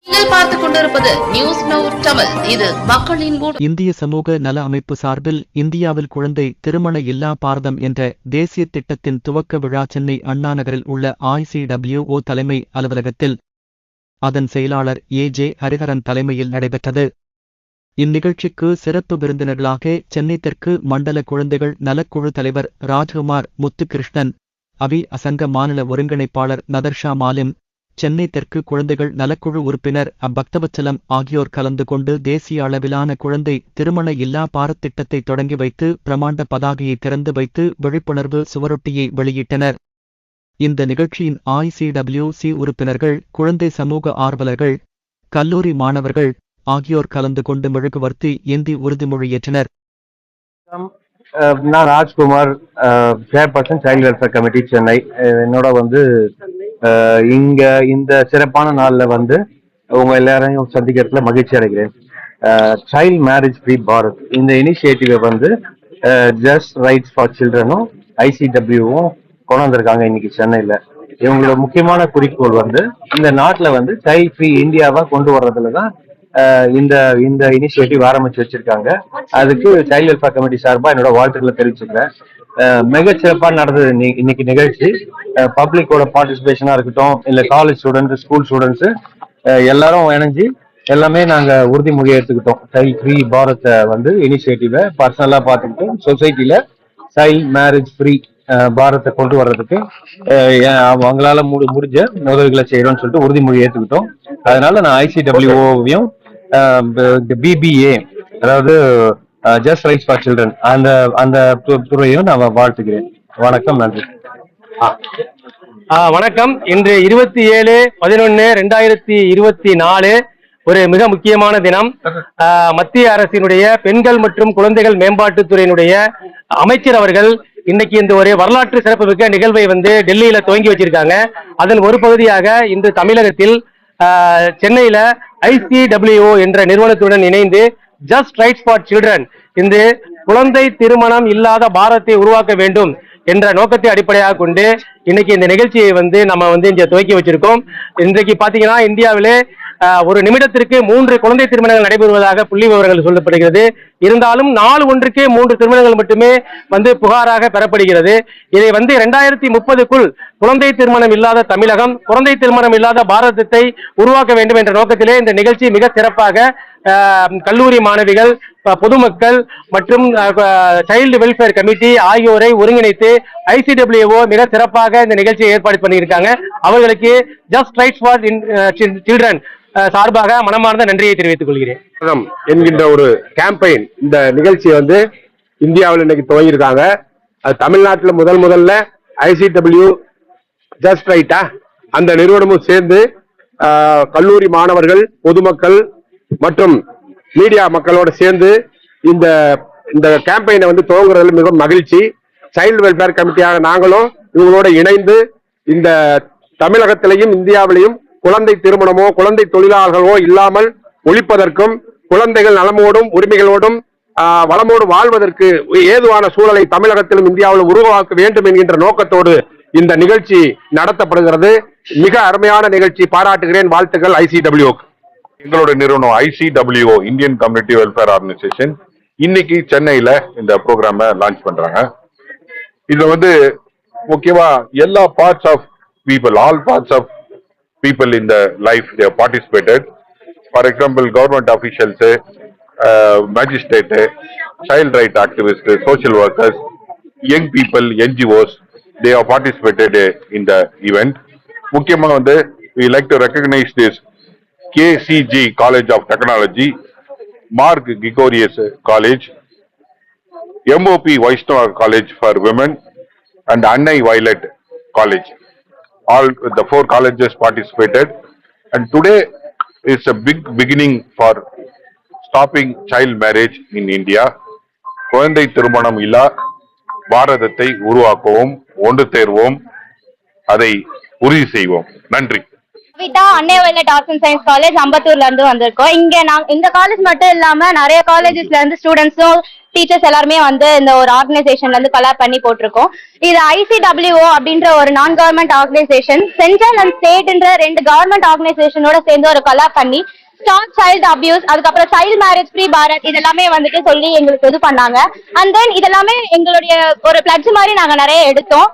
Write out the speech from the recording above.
பார்த்துக் கொண்டிருப்பது news now Tamil. இது மக்களின் இந்திய சமூக நல அமைப்பு சார்பில் இந்தியாவில் குழந்தை திருமண இல்லா பாரதம் என்ற தேசிய திட்டத்தின் துவக்க விழா சென்னை அண்ணாநகரில் உள்ள ICWO தலைமை அலுவலகத்தில் அதன் செயலாளர் A.J. ஹரிஹரன் தலைமையில் நடைபெற்றது. இந்நிகழ்ச்சிக்கு சிறப்பு விருந்தினர்களாக சென்னை தெற்கு மண்டல குழந்தைகள் நலக்குழு தலைவர் ராஜ்குமார் முத்துகிருஷ்ணன், அவி அசங்க மாநில ஒருங்கிணைப்பாளர் நதர்ஷா மாலிம், சென்னை தெற்கு குழந்தைகள் நலக்குழு உறுப்பினர் பக்தவச்சலம் ஆகியோர் கலந்து கொண்டு தேசிய அளவிலான குழந்தை திருமண இல்லா பாரத் திட்டத்தை தொடங்கி வைத்து பிரமாண்ட பதாகையை திறந்து வைத்து விழிப்புணர்வு சுவரொட்டியை வெளியிட்டனர். இந்த நிகழ்ச்சியின் ICWC உறுப்பினர்கள், குழந்தை சமூக ஆர்வலர்கள், கல்லூரி மாணவர்கள் ஆகியோர் கலந்து கொண்டு மெழுகுவர்த்தி ஏந்தி உறுதிமொழியேற்றனர். நான் Rajkumar, chairperson child welfare committee Chennai. என்னோட இங்க இந்த சிறப்பான நாள்ல உங்க எல்லாரையும் சந்திக்கிறதுல மகிழ்ச்சி அடைகிறேன். சைல்ட் மேரேஜ் ஃப்ரீ பாரத் இந்த இனிஷியேட்டிவ் ஜஸ்ட் ரைட்ஸ் ஃபார் சில்ட்ரனும் ICWவும் கொண்டு வந்திருக்காங்க இன்னைக்கு சென்னையில. இவங்களோட முக்கியமான குறிக்கோள் இந்த நாட்டுல சைல்ட் ஃப்ரீ இந்தியாவா கொண்டு வர்றதுலதான் இந்த இந்த இனிஷியேட்டிவ் ஆரம்பிச்சு வச்சிருக்காங்க. அதுக்கு சைல்ட் வெல்ஃபேர் கமிட்டி சார்பா என்னோட வாழ்த்துக்களை தெரிவிச்சுக்கிறேன். மிக சிறப்பா நடந்தது இன்னைக்கு நிகழ்ச்சி. பப்ளிக்கோட பார்ட்டிசிபேஷனா இருக்கட்டும், இல்ல காலேஜ் ஸ்டூடெண்ட்ஸ், ஸ்கூல் ஸ்டூடெண்ட்ஸ் எல்லாரும் இணைஞ்சு எல்லாமே நாங்க உறுதிமொழி எடுத்துக்கிட்டோம். சைல்ட் ஃப்ரீ பாரத்தை இனிஷியேட்டிவ பர்சனலா பார்த்துக்கிட்டு சொசைட்டில சைல்ட் மேரேஜ் ஃப்ரீ பாரத்தை கொண்டு வர்றதுக்கு அவங்களால முடிஞ்ச உதவிகளை செய்யறோம்னு சொல்லிட்டு உறுதிமொழி ஏற்றுக்கிட்டோம். அதனால நான் ICWOவையும் BBA, அதாவது ஜஸ்ட் ரைட்ஸ் ஃபார் சில்ட்ரன், அந்த துறையும் நான் வாழ்த்துக்கிறேன். வணக்கம், நன்றி. வணக்கம். இன்று 27/11/2024 ஒரு மிக முக்கியமான தினம். மத்திய அரசினுடைய பெண்கள் மற்றும் குழந்தைகள் மேம்பாட்டுத்துறையினுடைய அமைச்சர் அவர்கள் இன்னைக்கு இந்த ஒரு வரலாற்று சிறப்புமிக்க நிகழ்வை டெல்லியில துவங்கி வச்சிருக்காங்க. அதன் ஒரு பகுதியாக இன்று தமிழகத்தில் சென்னையில ICWO என்ற நிறுவனத்துடன் இணைந்து ஜஸ்ட் ரைட்ஸ் ஃபார் சில்ட்ரன், இந்த குழந்தை திருமணம் இல்லாத பாரத்தை உருவாக்க வேண்டும் என்ற நோக்கத்தை அடிப்படையாக கொண்டு இன்னைக்கு இந்த நிகழ்ச்சியை நம்ம இங்க துவக்கி வச்சிருக்கோம். இன்றைக்கு பாத்தீங்கன்னா இந்தியாவிலே ஒரு நிமிடத்திற்கு 3 குழந்தை திருமணங்கள் நடைபெறுவதாக புள்ளி விவரங்கள் சொல்லப்படுகிறது. இருந்தாலும் நாள் ஒன்றுக்கு 3 திருமணங்கள் மட்டுமே புகாராக பெறப்படுகிறது. இதை 2030க்குள் குழந்தை திருமணம் இல்லாத தமிழகம், குழந்தை திருமணம் இல்லாத பாரதத்தை உருவாக்க வேண்டும் என்ற நோக்கத்திலே இந்த நிகழ்ச்சி மிக சிறப்பாக கல்லூரி மாணவிகள், பொதுமக்கள் மற்றும் சைல்டு வெல்ஃபேர் கமிட்டி ஆகியோரை ஒருங்கிணைத்து ICWO மிக சிறப்பாக இந்த நிகழ்ச்சியை ஏற்பாடு பண்ணியிருக்காங்க. அவர்களுக்கு ஜஸ்ட் ரைட்ஸ் ஃபார் சில்ட்ரன் சார்பாக மனமார்ந்த நன்றியை தெரிவித்துக் கொள்கிறேன். என்கின்ற ஒரு கேம்பெயின், இந்த நிகழ்ச்சி இந்தியாவில் இன்னைக்கு துவங்கியிருக்காங்க. அது தமிழ்நாட்டில் முதல்ல ICW ஜஸ்ட் ரைட்டா அந்த நிறுவனமும் சேர்ந்து கல்லூரி மாணவர்கள், பொதுமக்கள் மற்றும் மீடியா மக்களோட சேர்ந்து இந்த இந்த கேம்பெயினை துவங்குறதுல மிகவும் மகிழ்ச்சி. சைல்டு வெல்ஃபேர் கமிட்டியாக நாங்களும் இவங்களோட இணைந்து இந்த தமிழகத்திலையும் இந்தியாவிலையும் குழந்தை திருமணமோ குழந்தை தொழிலாளர்களோ இல்லாமல் ஒழிப்பதற்கும், குழந்தைகள் நலமோடும் உரிமைகளோடும் வளமோடு வாழ்வதற்கு ஏதுவான சூழலை தமிழகத்திலும் இந்தியாவிலும் உருவாக்க வேண்டும் என்கின்ற நோக்கத்தோடு இந்த நிகழ்ச்சி நடத்தப்படுகிறது. மிக அருமையான நிகழ்ச்சி, பாராட்டுகிறேன். வாழ்த்துக்கள் ICWO. எங்களுடைய நிறுவனம் ICWO, Indian community welfare organisation, இன்னைக்கு சென்னையில இந்த ப்ரோக்ராம லான்ச் பண்றாங்க. இதுல முக்கியமா எல்லா parts of people, all parts of people in the life they have participated. For example, government officials, magistrate, child right activists, social workers, young people, NGOs, they have participated in the event. முக்கியமா we like to recognize this KCG College of Technology, Mark Gregorius College, MOP Vaishnava College for Women, and Annai Violet College. All the 4 colleges participated, and today is a big beginning for stopping child marriage in India. குழந்தை திருமணம் இல்லா பாரதத்தை உருவாக்குவோம், ஒன்று சேர்வோம், அதை உறுதி செய்வோம். நன்றி. Kavitha Annai violet arts and science college அம்பத்தூர்ல இருந்து வந்திருக்கோம். இந்த காலேஜ் மட்டும் இல்லாம நிறைய காலேஜஸ்ல இருந்து ஸ்டூடெண்ட்ஸும் டீச்சர்ஸ் எல்லாருமே வந்து இந்த ஒரு ஆர்கனைசேஷன்ல இருந்து கொலாப் பண்ணி போட்டிருக்கோம். இது ICWO அப்படின்ற ஒரு non government organisation central and ஸ்டேட்ன்ற 2 கவர்மெண்ட் ஆர்கனைசேஷனோட சேர்ந்து ஒரு கொலாப் பண்ணி ஸ்டாப் சைல்டு அபியூஸ், அதுக்கப்புறம் சைல்டு மேரேஜ் ஃப்ரீ பாரத் இதெல்லாமே வந்துட்டு சொல்லி எங்களுக்கு இது பண்ணாங்க. அண்ட் தென் இதெல்லாமே எங்களுடைய ஒரு பிளட்ஜ் மாதிரி நாங்க நிறைய எடுத்தோம்.